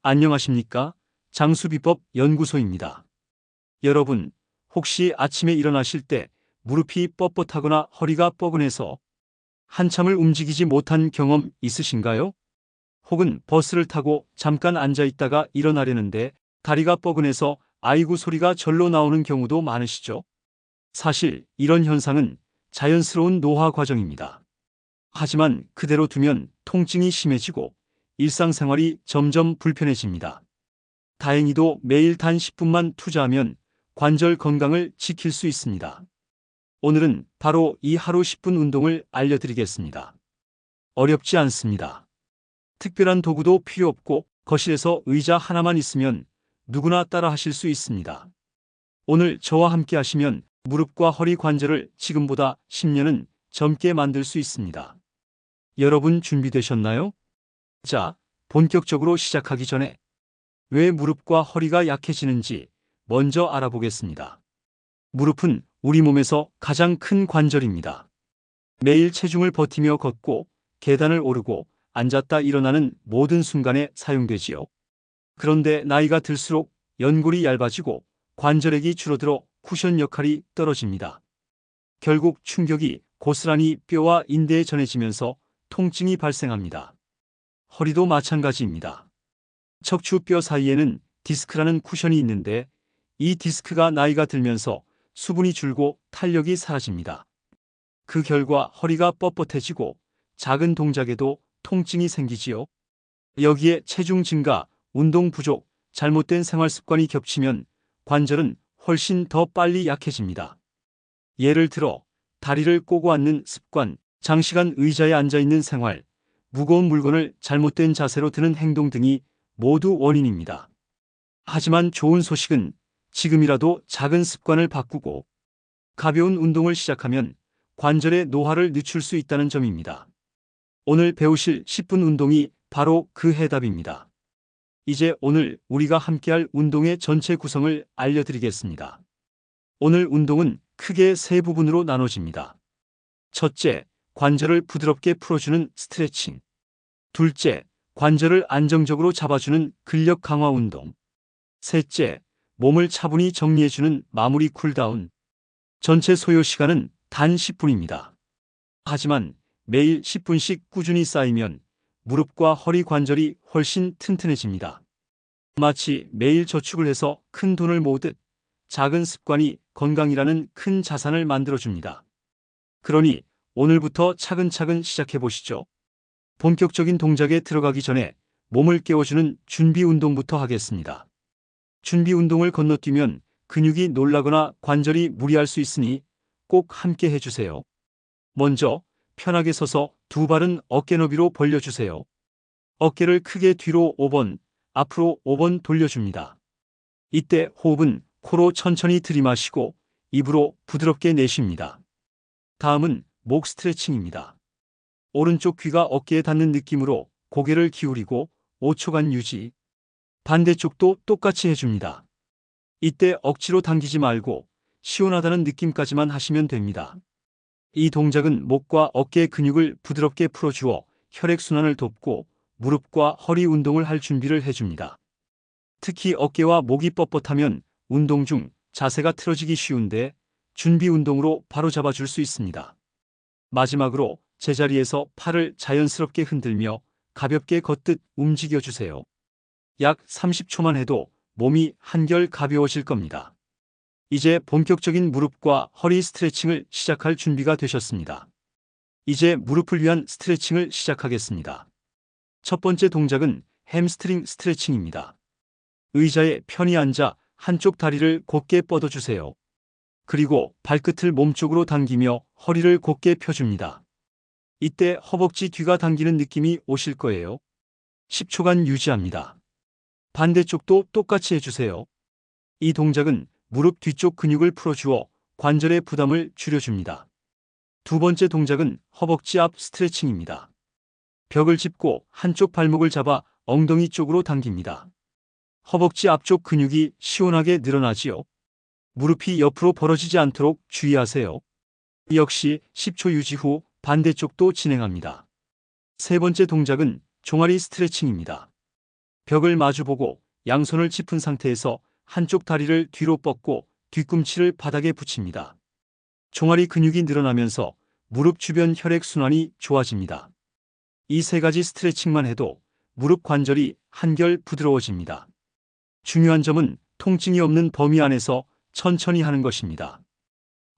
안녕하십니까? 장수비법 연구소입니다. 여러분, 혹시 아침에 일어나실 때 무릎이 뻣뻣하거나 허리가 뻐근해서 한참을 움직이지 못한 경험 있으신가요? 혹은 버스를 타고 잠깐 앉아 있다가 일어나려는데 다리가 뻐근해서 아이고 소리가 절로 나오는 경우도 많으시죠? 사실 이런 현상은 자연스러운 노화 과정입니다. 하지만 그대로 두면 통증이 심해지고 일상생활이 점점 불편해집니다. 다행히도 매일 단 10분만 투자하면 관절 건강을 지킬 수 있습니다. 오늘은 바로 이 하루 10분 운동을 알려드리겠습니다. 어렵지 않습니다. 특별한 도구도 필요 없고 거실에서 의자 하나만 있으면 누구나 따라 하실 수 있습니다. 오늘 저와 함께 하시면 무릎과 허리 관절을 지금보다 10년은 젊게 만들 수 있습니다. 여러분 준비되셨나요? 자, 본격적으로 시작하기 전에 왜 무릎과 허리가 약해지는지 먼저 알아보겠습니다. 무릎은 우리 몸에서 가장 큰 관절입니다. 매일 체중을 버티며 걷고 계단을 오르고 앉았다 일어나는 모든 순간에 사용되지요. 그런데 나이가 들수록 연골이 얇아지고 관절액이 줄어들어 쿠션 역할이 떨어집니다. 결국 충격이 고스란히 뼈와 인대에 전해지면서 통증이 발생합니다. 허리도 마찬가지입니다. 척추뼈 사이에는 디스크라는 쿠션이 있는데 이 디스크가 나이가 들면서 수분이 줄고 탄력이 사라집니다. 그 결과 허리가 뻣뻣해지고 작은 동작에도 통증이 생기지요. 여기에 체중 증가, 운동 부족, 잘못된 생활 습관이 겹치면 관절은 훨씬 더 빨리 약해집니다. 예를 들어 다리를 꼬고 앉는 습관, 장시간 의자에 앉아 있는 생활, 무거운 물건을 잘못된 자세로 드는 행동 등이 모두 원인입니다. 하지만 좋은 소식은 지금이라도 작은 습관을 바꾸고 가벼운 운동을 시작하면 관절의 노화를 늦출 수 있다는 점입니다. 오늘 배우실 10분 운동이 바로 그 해답입니다. 이제 오늘 우리가 함께할 운동의 전체 구성을 알려드리겠습니다. 오늘 운동은 크게 세 부분으로 나눠집니다. 첫째, 관절을 부드럽게 풀어주는 스트레칭. 둘째, 관절을 안정적으로 잡아주는 근력 강화 운동. 셋째, 몸을 차분히 정리해주는 마무리 쿨다운. 전체 소요 시간은 단 10분입니다. 하지만 매일 10분씩 꾸준히 쌓이면 무릎과 허리 관절이 훨씬 튼튼해집니다. 마치 매일 저축을 해서 큰 돈을 모으듯 작은 습관이 건강이라는 큰 자산을 만들어줍니다. 그러니 오늘부터 차근차근 시작해 보시죠. 본격적인 동작에 들어가기 전에 몸을 깨워주는 준비 운동부터 하겠습니다. 준비 운동을 건너뛰면 근육이 놀라거나 관절이 무리할 수 있으니 꼭 함께 해주세요. 먼저 편하게 서서 두 발은 어깨 너비로 벌려주세요. 어깨를 크게 뒤로 5번, 앞으로 5번 돌려줍니다. 이때 호흡은 코로 천천히 들이마시고 입으로 부드럽게 내쉽니다. 다음은 목 스트레칭입니다. 오른쪽 귀가 어깨에 닿는 느낌으로 고개를 기울이고 5초간 유지. 반대쪽도 똑같이 해줍니다. 이때 억지로 당기지 말고 시원하다는 느낌까지만 하시면 됩니다. 이 동작은 목과 어깨 근육을 부드럽게 풀어주어 혈액순환을 돕고 무릎과 허리 운동을 할 준비를 해줍니다. 특히 어깨와 목이 뻣뻣하면 운동 중 자세가 틀어지기 쉬운데 준비 운동으로 바로 잡아줄 수 있습니다. 마지막으로 제자리에서 팔을 자연스럽게 흔들며 가볍게 걷듯 움직여주세요. 약 30초만 해도 몸이 한결 가벼워질 겁니다. 이제 본격적인 무릎과 허리 스트레칭을 시작할 준비가 되셨습니다. 이제 무릎을 위한 스트레칭을 시작하겠습니다. 첫 번째 동작은 햄스트링 스트레칭입니다. 의자에 편히 앉아 한쪽 다리를 곧게 뻗어주세요. 그리고 발끝을 몸쪽으로 당기며 허리를 곧게 펴줍니다. 이때 허벅지 뒤가 당기는 느낌이 오실 거예요. 10초간 유지합니다. 반대쪽도 똑같이 해주세요. 이 동작은 무릎 뒤쪽 근육을 풀어주어 관절의 부담을 줄여줍니다. 두 번째 동작은 허벅지 앞 스트레칭입니다. 벽을 짚고 한쪽 발목을 잡아 엉덩이 쪽으로 당깁니다. 허벅지 앞쪽 근육이 시원하게 늘어나지요. 무릎이 옆으로 벌어지지 않도록 주의하세요. 역시 10초 유지 후 반대쪽도 진행합니다. 세 번째 동작은 종아리 스트레칭입니다. 벽을 마주보고 양손을 짚은 상태에서 한쪽 다리를 뒤로 뻗고 뒤꿈치를 바닥에 붙입니다. 종아리 근육이 늘어나면서 무릎 주변 혈액순환이 좋아집니다. 이 세 가지 스트레칭만 해도 무릎 관절이 한결 부드러워집니다. 중요한 점은 통증이 없는 범위 안에서 천천히 하는 것입니다.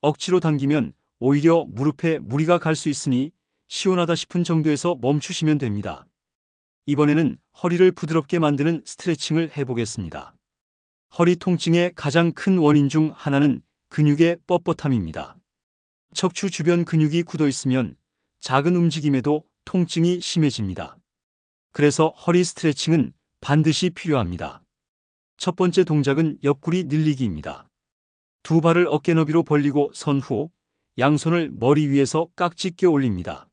억지로 당기면 오히려 무릎에 무리가 갈 수 있으니 시원하다 싶은 정도에서 멈추시면 됩니다. 이번에는 허리를 부드럽게 만드는 스트레칭을 해보겠습니다. 허리 통증의 가장 큰 원인 중 하나는 근육의 뻣뻣함입니다. 척추 주변 근육이 굳어 있으면 작은 움직임에도 통증이 심해집니다. 그래서 허리 스트레칭은 반드시 필요합니다. 첫 번째 동작은 옆구리 늘리기입니다. 두 발을 어깨 너비로 벌리고 선 후 양손을 머리 위에서 깍지 껴 올립니다.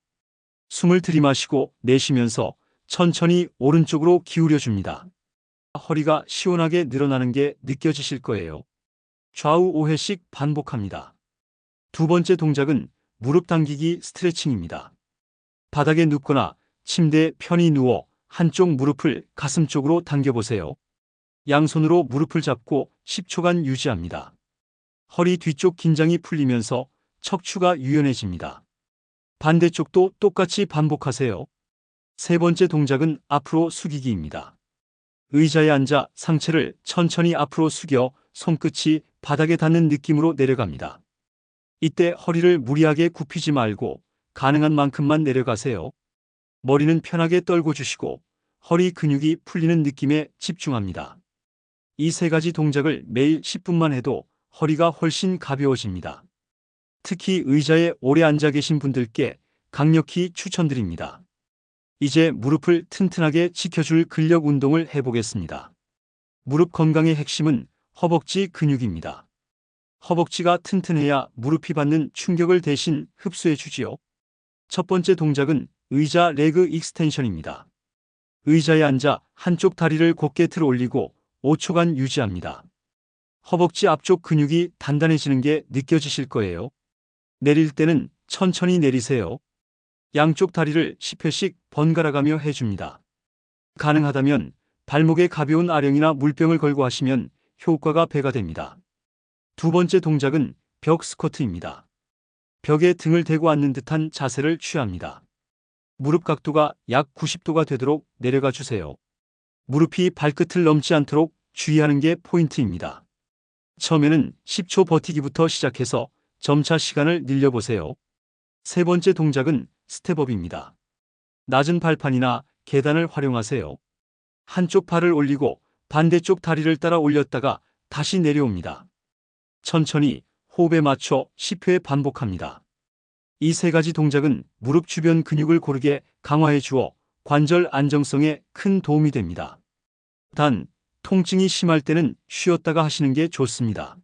숨을 들이마시고 내쉬면서 천천히 오른쪽으로 기울여 줍니다. 허리가 시원하게 늘어나는 게 느껴지실 거예요. 좌우 5회씩 반복합니다. 두 번째 동작은 무릎 당기기 스트레칭입니다. 바닥에 눕거나 침대에 편히 누워 한쪽 무릎을 가슴 쪽으로 당겨보세요. 양손으로 무릎을 잡고 10초간 유지합니다. 허리 뒤쪽 긴장이 풀리면서 척추가 유연해집니다. 반대쪽도 똑같이 반복하세요. 세 번째 동작은 앞으로 숙이기입니다. 의자에 앉아 상체를 천천히 앞으로 숙여 손끝이 바닥에 닿는 느낌으로 내려갑니다. 이때 허리를 무리하게 굽히지 말고 가능한 만큼만 내려가세요. 머리는 편하게 떨고 주시고 허리 근육이 풀리는 느낌에 집중합니다. 이 세 가지 동작을 매일 10분만 해도 허리가 훨씬 가벼워집니다. 특히 의자에 오래 앉아 계신 분들께 강력히 추천드립니다. 이제 무릎을 튼튼하게 지켜줄 근력 운동을 해보겠습니다. 무릎 건강의 핵심은 허벅지 근육입니다. 허벅지가 튼튼해야 무릎이 받는 충격을 대신 흡수해 주지요. 첫 번째 동작은 의자 레그 익스텐션입니다. 의자에 앉아 한쪽 다리를 곧게 들어 올리고 5초간 유지합니다. 허벅지 앞쪽 근육이 단단해지는 게 느껴지실 거예요. 내릴 때는 천천히 내리세요. 양쪽 다리를 10회씩 번갈아가며 해줍니다. 가능하다면 발목에 가벼운 아령이나 물병을 걸고 하시면 효과가 배가 됩니다. 두 번째 동작은 벽 스쿼트입니다. 벽에 등을 대고 앉는 듯한 자세를 취합니다. 무릎 각도가 약 90도가 되도록 내려가 주세요. 무릎이 발끝을 넘지 않도록 주의하는 게 포인트입니다. 처음에는 10초 버티기부터 시작해서 점차 시간을 늘려보세요. 세 번째 동작은 스텝업입니다. 낮은 발판이나 계단을 활용하세요. 한쪽 발을 올리고 반대쪽 다리를 따라 올렸다가 다시 내려옵니다. 천천히 호흡에 맞춰 10회 반복합니다. 이 세 가지 동작은 무릎 주변 근육을 고르게 강화해 주어 관절 안정성에 큰 도움이 됩니다. 단, 통증이 심할 때는 쉬었다가 하시는 게 좋습니다.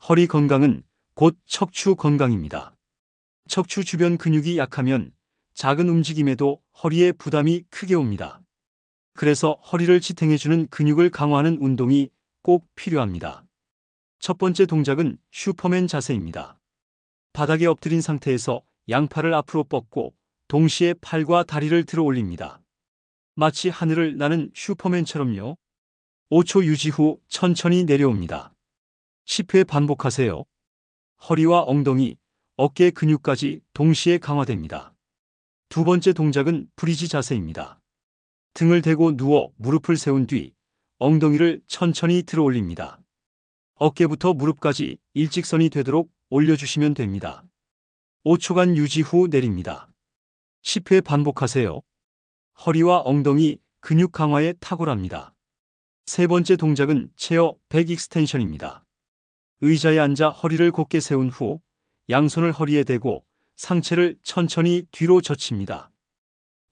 허리 건강은 곧 척추 건강입니다. 척추 주변 근육이 약하면 작은 움직임에도 허리에 부담이 크게 옵니다. 그래서 허리를 지탱해주는 근육을 강화하는 운동이 꼭 필요합니다. 첫 번째 동작은 슈퍼맨 자세입니다. 바닥에 엎드린 상태에서 양팔을 앞으로 뻗고 동시에 팔과 다리를 들어 올립니다. 마치 하늘을 나는 슈퍼맨처럼요. 5초 유지 후 천천히 내려옵니다. 10회 반복하세요. 허리와 엉덩이, 어깨 근육까지 동시에 강화됩니다. 두 번째 동작은 브리지 자세입니다. 등을 대고 누워 무릎을 세운 뒤 엉덩이를 천천히 들어 올립니다. 어깨부터 무릎까지 일직선이 되도록 올려주시면 됩니다. 5초간 유지 후 내립니다. 10회 반복하세요. 허리와 엉덩이 근육 강화에 탁월합니다. 세 번째 동작은 체어 백 익스텐션입니다. 의자에 앉아 허리를 곧게 세운 후 양손을 허리에 대고 상체를 천천히 뒤로 젖힙니다.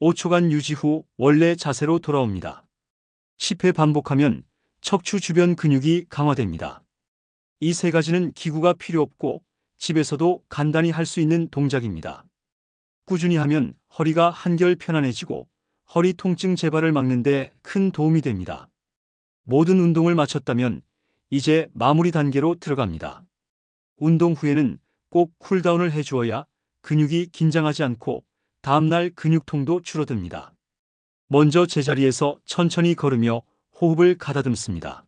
5초간 유지 후 원래 자세로 돌아옵니다. 10회 반복하면 척추 주변 근육이 강화됩니다. 이 세 가지는 기구가 필요 없고 집에서도 간단히 할 수 있는 동작입니다. 꾸준히 하면 허리가 한결 편안해지고 허리 통증 재발을 막는 데 큰 도움이 됩니다. 모든 운동을 마쳤다면 이제 마무리 단계로 들어갑니다. 운동 후에는 꼭 쿨다운을 해주어야 근육이 긴장하지 않고 다음날 근육통도 줄어듭니다. 먼저 제자리에서 천천히 걸으며 호흡을 가다듬습니다.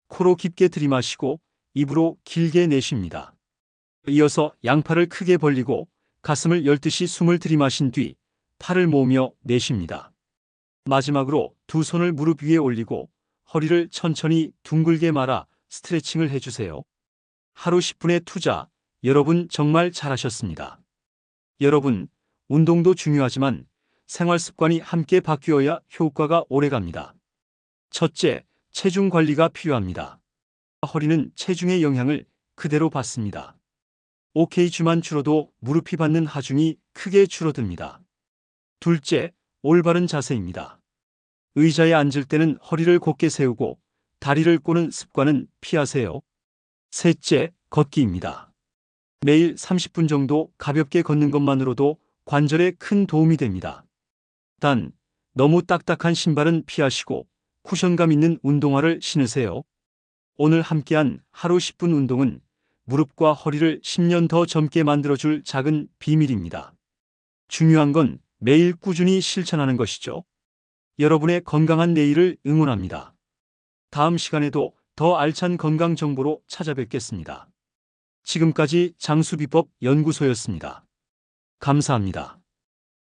코로 깊게 들이마시고 입으로 길게 내쉽니다. 이어서 양팔을 크게 벌리고 가슴을 열듯이 숨을 들이마신 뒤 팔을 모으며 내쉽니다. 마지막으로 두 손을 무릎 위에 올리고 허리를 천천히 둥글게 말아 스트레칭을 해주세요. 하루 10분의 투자, 여러분 정말 잘하셨습니다. 여러분, 운동도 중요하지만 생활 습관이 함께 바뀌어야 효과가 오래갑니다. 첫째, 체중 관리가 필요합니다. 허리는 체중의 영향을 그대로 받습니다. OKG만 줄어도 무릎이 받는 하중이 크게 줄어듭니다. 둘째, 올바른 자세입니다. 의자에 앉을 때는 허리를 곧게 세우고 다리를 꼬는 습관은 피하세요. 셋째, 걷기입니다. 매일 30분 정도 가볍게 걷는 것만으로도 관절에 큰 도움이 됩니다. 단, 너무 딱딱한 신발은 피하시고 쿠션감 있는 운동화를 신으세요. 오늘 함께한 하루 10분 운동은 무릎과 허리를 10년 더 젊게 만들어줄 작은 비밀입니다. 중요한 건 매일 꾸준히 실천하는 것이죠. 여러분의 건강한 내일을 응원합니다. 다음 시간에도 더 알찬 건강 정보로 찾아뵙겠습니다. 지금까지 장수비법 연구소였습니다. 감사합니다.